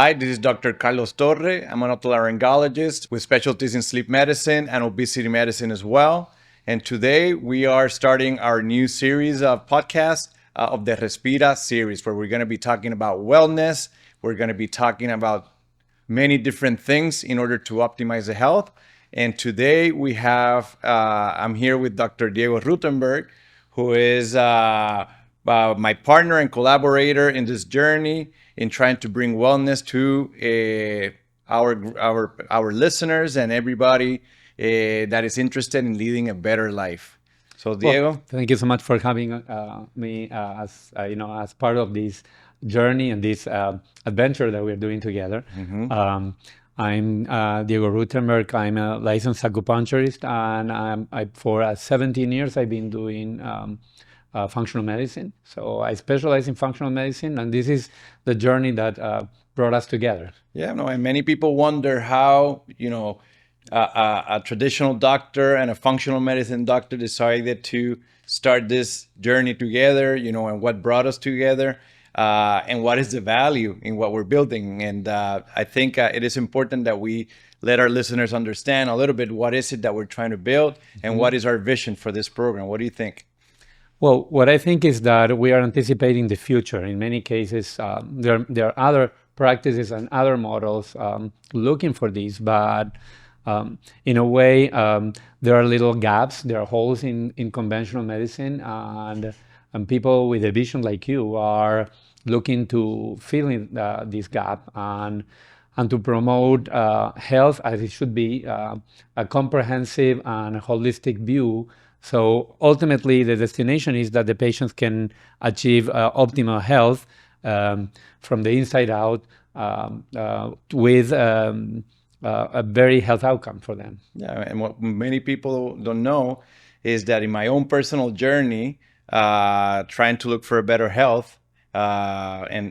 Hi, this is Dr. Carlos Torre. I'm an otolaryngologist with specialties in sleep medicine and obesity medicine as well. And today we are starting our new series of podcasts of the Respira Series, where we're going to be talking about wellness. We're going to be talking about many different things in order to optimize the health. And today we have, I'm here with Dr. Diego Rutenberg, who is my partner and collaborator in this journey in trying to bring wellness to our listeners and everybody that is interested in leading a better life. So, Diego. Well, thank you so much for having me as part of this journey and this adventure that we're doing together. I'm Diego Rutenberg. I'm a licensed acupuncturist, and for 17 years I've been doing functional medicine. So I specialize in functional medicine, and this is the journey that brought us together. Yeah, no, and many people wonder how, a traditional doctor and a functional medicine doctor decided to start this journey together, and what brought us together, and what is the value in what we're building. And I think it is important that we let our listeners understand a little bit what is it that we're trying to build and what is our vision for this program. What do you think? Well, what I think is that we are anticipating the future. In many cases, there are other practices and other models looking for this, but in a way, there are little gaps, there are holes in conventional medicine, and people with a vision like you are looking to fill in this gap and to promote health as it should be, a comprehensive and holistic view. So ultimately, the destination is that the patients can achieve optimal health from the inside out with a very health outcome for them. Yeah, and what many people don't know is that in my own personal journey, trying to look for a better health and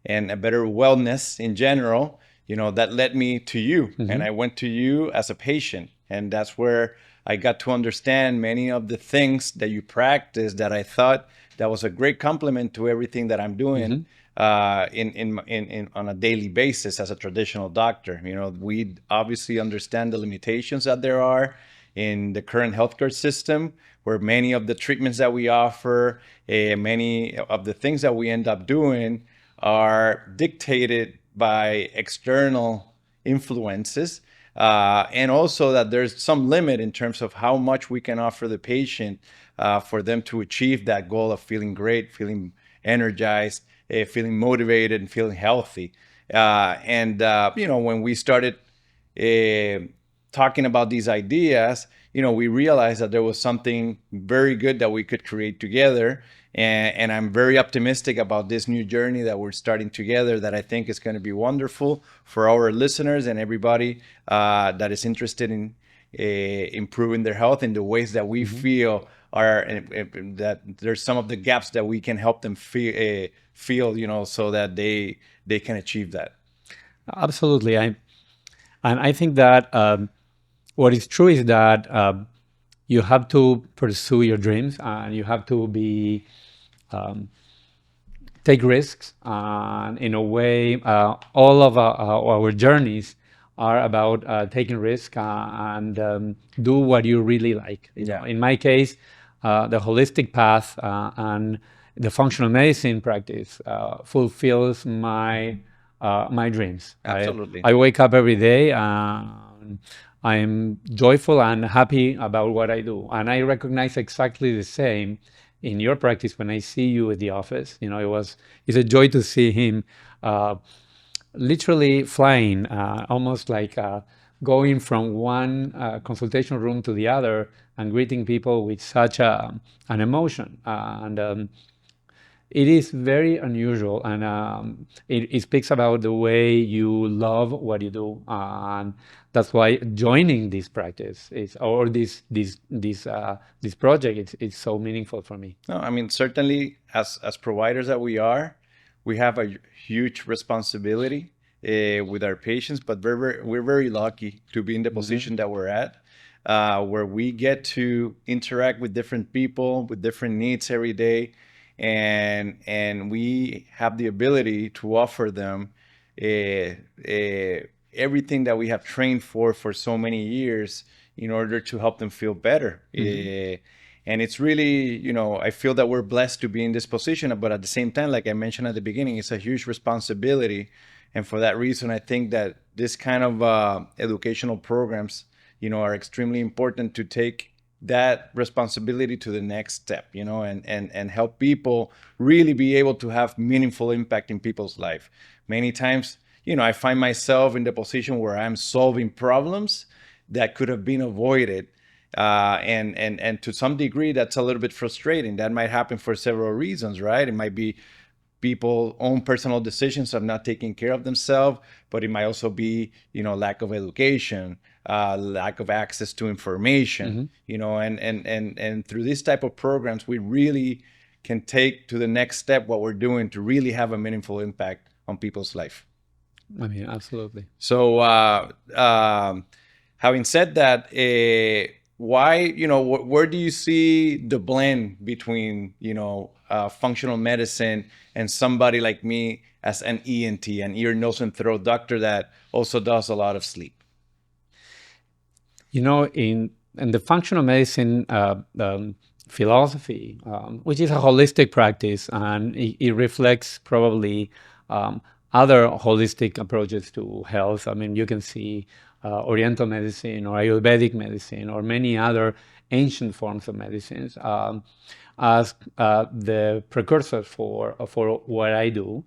a better wellness in general, that led me to you. And I went to you as a patient, and that's where I got to understand many of the things that you practice that I thought that was a great complement to everything that I'm doing on a daily basis as a traditional doctor. We obviously understand the limitations that there are in the current healthcare system, where many of the treatments that we offer, many of the things that we end up doing are dictated by external influences. And also that there's some limit in terms of how much we can offer the patient for them to achieve that goal of feeling great, feeling energized, feeling motivated, and feeling healthy. When we started talking about these ideas, we realized that there was something very good that we could create together. And I'm very optimistic about this new journey that we're starting together, that I think is going to be wonderful for our listeners and everybody that is interested in improving their health in the ways that we feel are that there's some of the gaps that we can help them feel, so that they can achieve that. Absolutely. I think that what is true is that you have to pursue your dreams, and you have to take risks. And in a way, all of our journeys are about taking risks and do what you really like. In my case, the holistic path and the functional medicine practice fulfills my dreams. Absolutely. I wake up every day and I'm joyful and happy about what I do. And I recognize exactly the same in your practice when I see you at the office. It's a joy to see him literally flying, almost like going from one consultation room to the other and greeting people with such an emotion. It is very unusual, and it speaks about the way you love what you do, and that's why joining this practice or this project is so meaningful for me. No, I mean, certainly as providers that we are, we have a huge responsibility with our patients, but we're very lucky to be in the position that we're at, where we get to interact with different people with different needs every day. And we have the ability to offer them everything that we have trained for so many years in order to help them feel better. And it's really, I feel that we're blessed to be in this position, but at the same time, like I mentioned at the beginning, it's a huge responsibility. And for that reason, I think that this kind of educational programs, are extremely important to take that responsibility to the next step, and help people really be able to have meaningful impact in people's life. Many times, I find myself in the position where I'm solving problems that could have been avoided. And to some degree, that's a little bit frustrating. That might happen for several reasons, right? It might be people's own personal decisions of not taking care of themselves, but it might also be, lack of education, lack of access to information, and through this type of programs, we really can take to the next step what we're doing to really have a meaningful impact on people's life. I mean, absolutely. So, having said that, why, where do you see the blend between, functional medicine and somebody like me as an ENT, an ear, nose, and throat doctor that also does a lot of sleep? In the functional medicine philosophy, which is a holistic practice, and it reflects probably other holistic approaches to health. I mean, you can see Oriental medicine or Ayurvedic medicine or many other ancient forms of medicines as the precursors for what I do.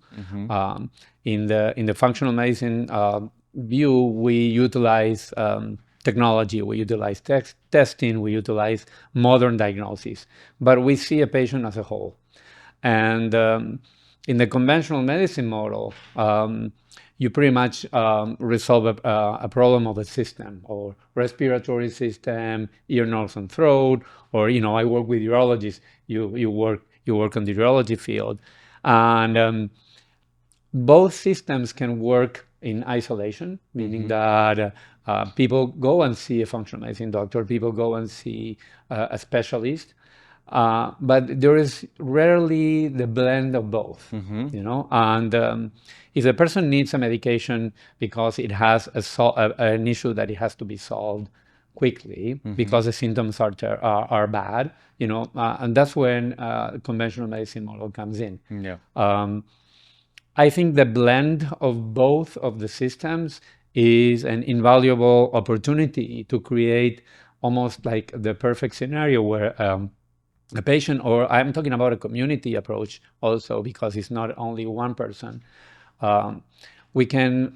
In the functional medicine view, we utilize technology, we utilize testing, we utilize modern diagnoses, but we see a patient as a whole. And in the conventional medicine model, you pretty much resolve a problem of a system, or respiratory system, ear, nose, and throat, or I work with urologists. You work on the urology field, and both systems can work in isolation, meaning that people go and see a functional medicine doctor, people go and see a specialist, but there is rarely the blend of both, and if the person needs a medication because it has an issue that it has to be solved quickly because the symptoms are bad, and that's when conventional medicine model comes in. I think the blend of both of the systems is an invaluable opportunity to create almost like the perfect scenario where a patient, or I'm talking about a community approach also, because it's not only one person. We can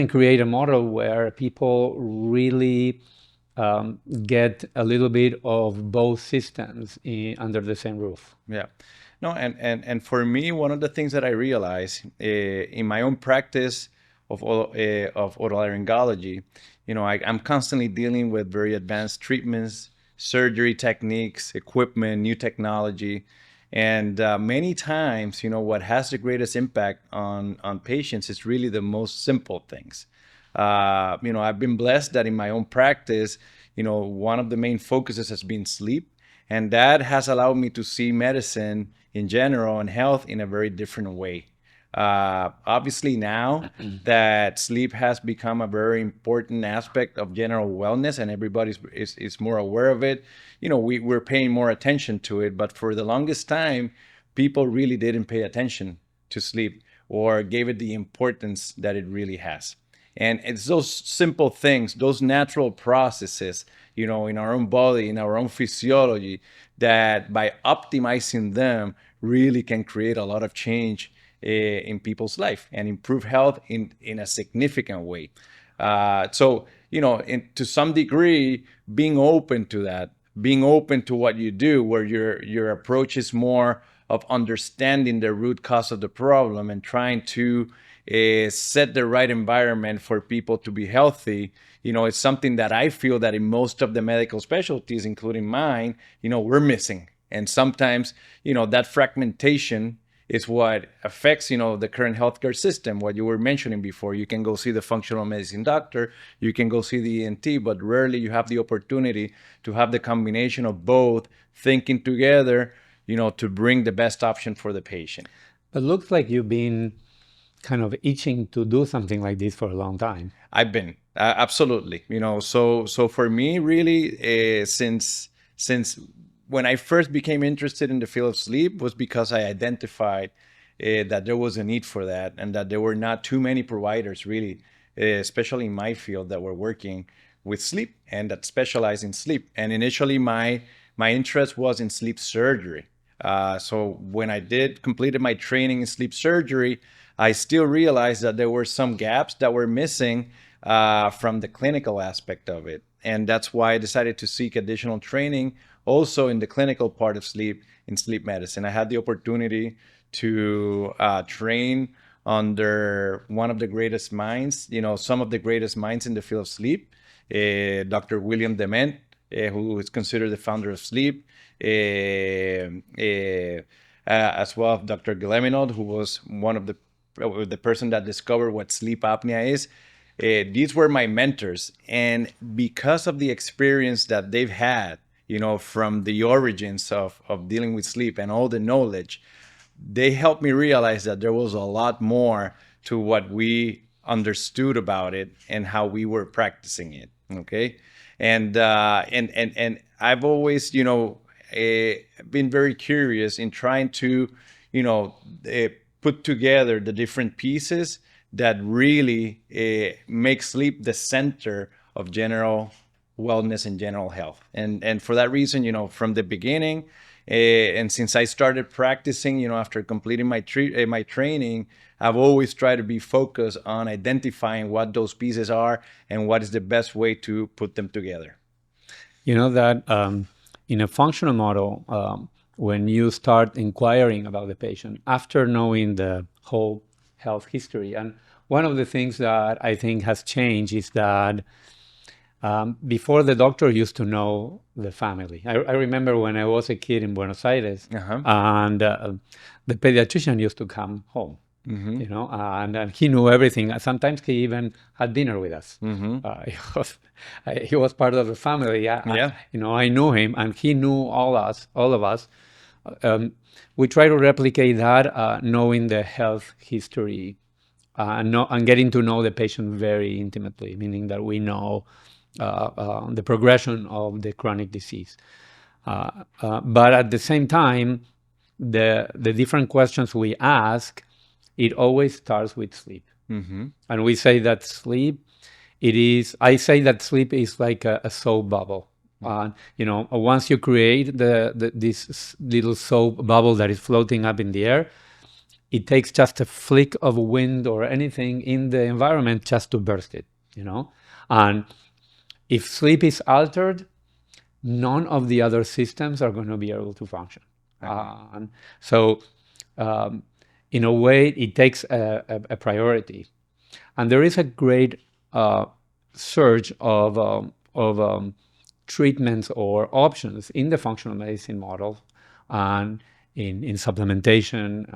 create a model where people really get a little bit of both systems under the same roof. Yeah. No, and for me, one of the things that I realize in my own practice of otolaryngology, I'm constantly dealing with very advanced treatments, surgery techniques, equipment, new technology. And many times, what has the greatest impact on patients is really the most simple things. I've been blessed that in my own practice, one of the main focuses has been sleep. And that has allowed me to see medicine in general and health in a very different way. Obviously, now that sleep has become a very important aspect of general wellness and everybody is more aware of it, we're paying more attention to it. But for the longest time, people really didn't pay attention to sleep or gave it the importance that it really has. And it's those simple things, those natural processes, in our own body, in our own physiology, that by optimizing them really can create a lot of change in people's life and improve health in a significant way. So, to some degree, being open to that, being open to what you do, where your approach is more of understanding the root cause of the problem and trying to set the right environment for people to be healthy, it's something that I feel that in most of the medical specialties, including mine, we're missing. And sometimes, that fragmentation is what affects, the current healthcare system. What you were mentioning before, you can go see the functional medicine doctor, you can go see the ENT, but rarely you have the opportunity to have the combination of both thinking together, to bring the best option for the patient. But looks like you've been kind of itching to do something like this for a long time. I've been absolutely, so for me, really, since when I first became interested in the field of sleep was because I identified that there was a need for that, and that there were not too many providers, really, especially in my field, that were working with sleep and that specialize in sleep. And initially, my interest was in sleep surgery. So when I did completed my training in sleep surgery, I still realized that there were some gaps that were missing from the clinical aspect of it. And that's why I decided to seek additional training also in the clinical part of sleep, in sleep medicine. I had the opportunity to train under one of the greatest minds, some of the greatest minds in the field of sleep, Dr. William Dement, who is considered the founder of sleep, as well as Dr. Guilleminot, who was one of the person that discovered what sleep apnea is. These were my mentors, and because of the experience that they've had, from the origins of dealing with sleep and all the knowledge, they helped me realize that there was a lot more to what we understood about it and how we were practicing it. Okay, and I've always, been very curious in trying to, put together the different pieces that really make sleep the center of general wellness and general health. And for that reason, from the beginning, and since I started practicing, after completing my training, I've always tried to be focused on identifying what those pieces are and what is the best way to put them together. You know that in a functional model, when you start inquiring about the patient, after knowing the whole health history, and one of the things that I think has changed is that before, the doctor used to know the family. I remember when I was a kid in Buenos Aires, and the pediatrician used to come home, and he knew everything. Sometimes he even had dinner with us. He was part of the family. I knew him, and he knew all of us. We try to replicate that, knowing the health history, and getting to know the patient very intimately, meaning that we know the progression of the chronic disease. But at the same time, the different questions we ask, it always starts with sleep. And we say that sleep, I say that sleep is like a soap bubble. Once you create this little soap bubble that is floating up in the air, it takes just a flick of wind or anything in the environment just to burst it, And if sleep is altered, none of the other systems are going to be able to function. So, in a way, it takes a priority. And there is a great surge of treatments or options in the functional medicine model and in supplementation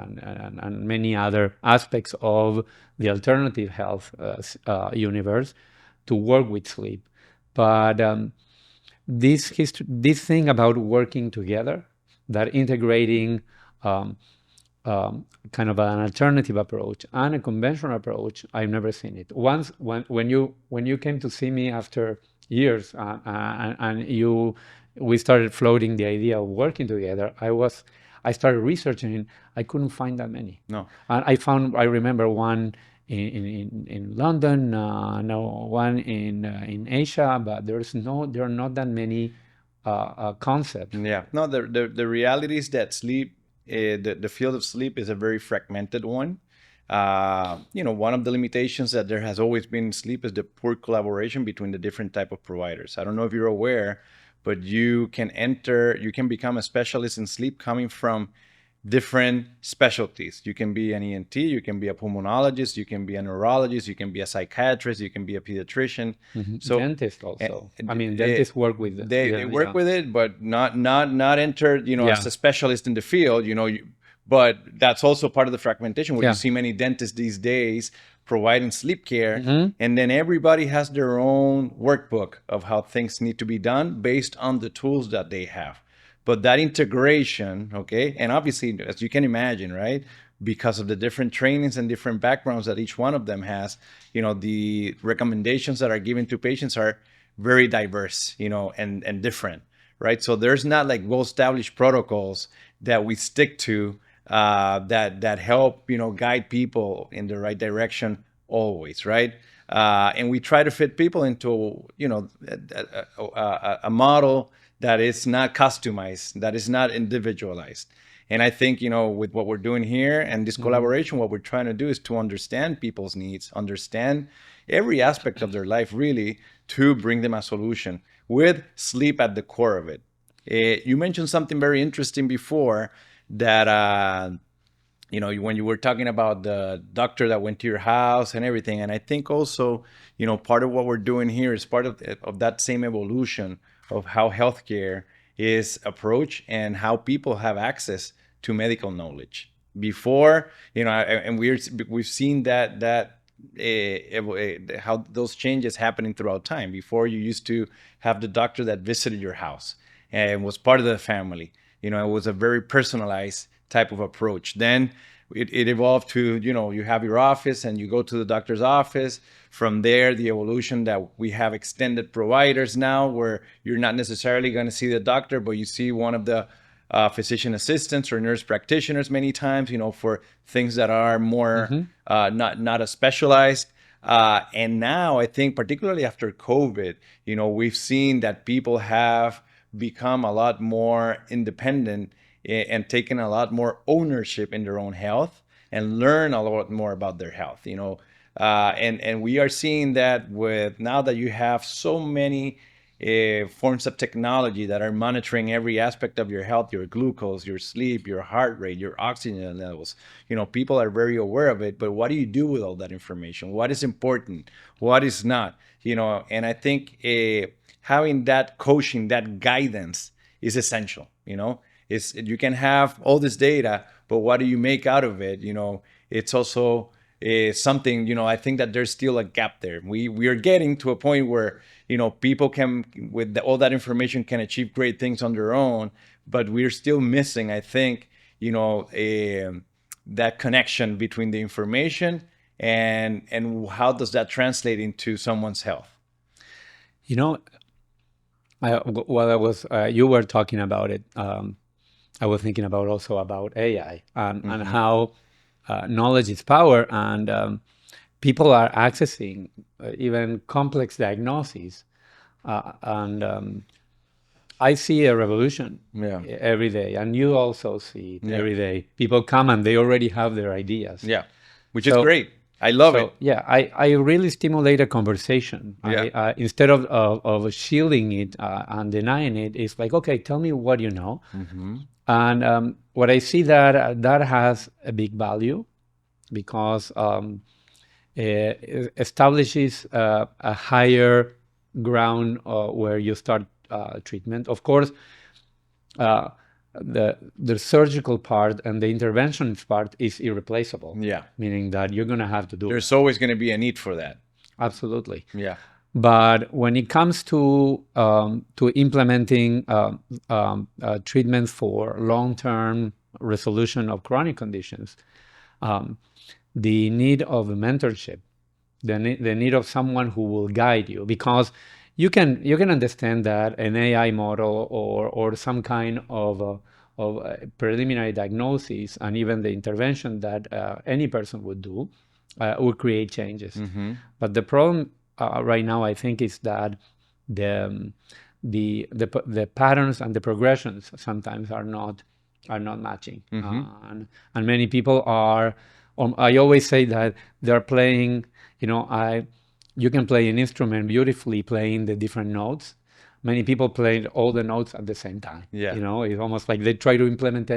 and many other aspects of the alternative health universe to work with sleep. But this thing about working together, that integrating kind of an alternative approach and a conventional approach, I've never seen it. Once when you came to see me after years, and we started floating the idea of working together, I started researching. I couldn't find that many. No. And I remember one in London, one in Asia, but there are not that many concepts. Yeah. No, the reality is that sleep, the field of sleep is a very fragmented one. One of the limitations that there has always been in sleep is the poor collaboration between the different type of providers. I don't know if you're aware, but you can become a specialist in sleep coming from different specialties. You can be an ENT, you can be a pulmonologist, you can be a neurologist, you can be a psychiatrist, you can be a pediatrician. So dentist also. Dentists work with it. They work with it, but not entered, as a specialist in the field, but that's also part of the fragmentation where you see many dentists these days providing sleep care, and then everybody has their own workbook of how things need to be done based on the tools that they have. But that integration, okay, and obviously, as you can imagine, right, because of the different trainings and different backgrounds that each one of them has. The recommendations that are given to patients are very diverse, and different, right? So there's not like well-established protocols that we stick to, that help, guide people in the right direction always, right? And we try to fit people into, a model that is not customized, that is not individualized. And I think, with what we're doing here and this collaboration, what we're trying to do is to understand people's needs, understand every aspect of their life, really, to bring them a solution with sleep at the core of it. You mentioned something very interesting before that, when you were talking about the doctor that went to your house and everything. And I think also, part of what we're doing here is part of that same evolution of how healthcare is approached and how people have access to medical knowledge. Before, and we've seen that how those changes happening throughout time. Before, you used to have the doctor that visited your house and was part of the family. It was a very personalized type of approach. Then it evolved to, you have your office and you go to the doctor's office. From there, the evolution that we have extended providers now, where you're not necessarily going to see the doctor, but you see one of the physician assistants or nurse practitioners many times, for things that are more not as specialized. And now I think, particularly after COVID, we've seen that people have become a lot more independent and taken a lot more ownership in their own health and learn a lot more about their health. And we are seeing that with, now that you have so many forms of technology that are monitoring every aspect of your health, your glucose, your sleep, your heart rate, your oxygen levels. People are very aware of it, but what do you do with all that information? What is important? What is not? And I think having that coaching, that guidance is essential. You can have all this data, but what do you make out of it? It's also something, I think that there's still a gap there. We are getting to a point where, people can, with all that information, can achieve great things on their own, but we're still missing, I think, that connection between the information and how does that translate into someone's health? While you were talking about it, I was thinking also about AI and how knowledge is power, and people are accessing even complex diagnoses. And I see a revolution every day, and you also see it every day. People come and they already have their ideas. Yeah, which is great. I love it. Yeah, I really stimulate a conversation. Yeah. Instead of shielding it and denying it, it's like, okay, tell me what you know. And what I see that has a big value, because it establishes a higher ground where you start treatment. Of course, the surgical part and the intervention part is irreplaceable. Yeah. Meaning that you're going to have to do There's always going to be a need for that. Absolutely. Yeah. But when it comes to implementing treatment for long-term resolution of chronic conditions, the need of mentorship, the need of someone who will guide you, because you can understand that an AI model or some kind of preliminary diagnosis and even the intervention that any person would do will create changes. But the problem right now, I think, is that the patterns and the progressions sometimes are not matching, and many people are. I always say that they're playing. You can play an instrument beautifully, playing the different notes. Many people play all the notes at the same time. Yeah. It's almost like they try to implement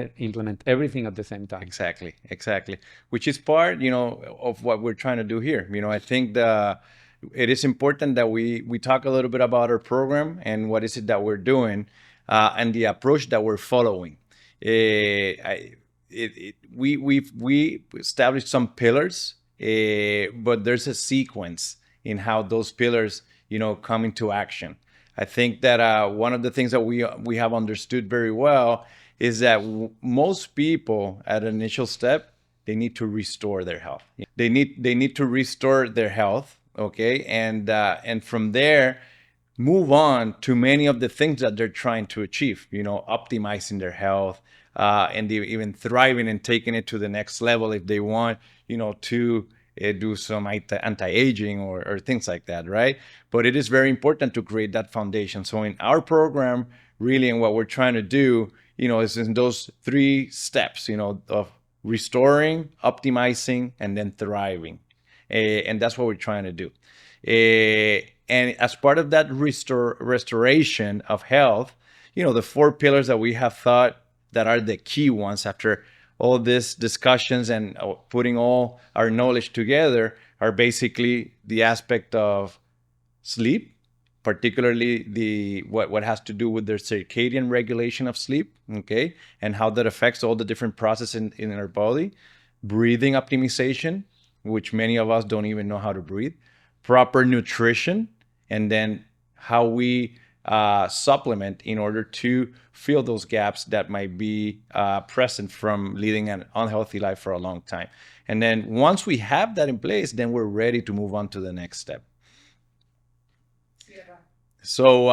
everything at the same time. Exactly. Which is part, of what we're trying to do here. I think it is important that we talk a little bit about our program and what is it that we're doing, and the approach that we're following. We established some pillars, but there's a sequence in how those pillars, come into action. I think that one of the things that we have understood very well is that most people at an initial step they need to restore their health. They need to restore their health, okay, and from there move on to many of the things that they're trying to achieve, optimizing their health, and even thriving and taking it to the next level if they want, to do some anti-aging or things like that, right? But it is very important to create that foundation. So in our program, really, and what we're trying to do, is in those 3 steps, of restoring, optimizing, and then thriving. And that's what we're trying to do. And as part of that restoration of health, the 4 pillars that we have thought that are the key ones after all these discussions and putting all our knowledge together are basically the aspect of sleep, particularly what has to do with the circadian regulation of sleep, okay, and how that affects all the different processes in our body, breathing optimization, which many of us don't even know how to breathe, proper nutrition, and then how we supplement in order to fill those gaps that might be present from leading an unhealthy life for a long time. And then once we have that in place, then we're ready to move on to the next step. So,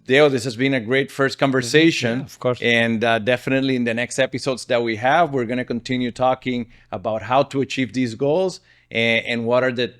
Dale, this has been a great first conversation. Yeah, of course. And definitely in the next episodes that we have, we're going to continue talking about how to achieve these goals and what are the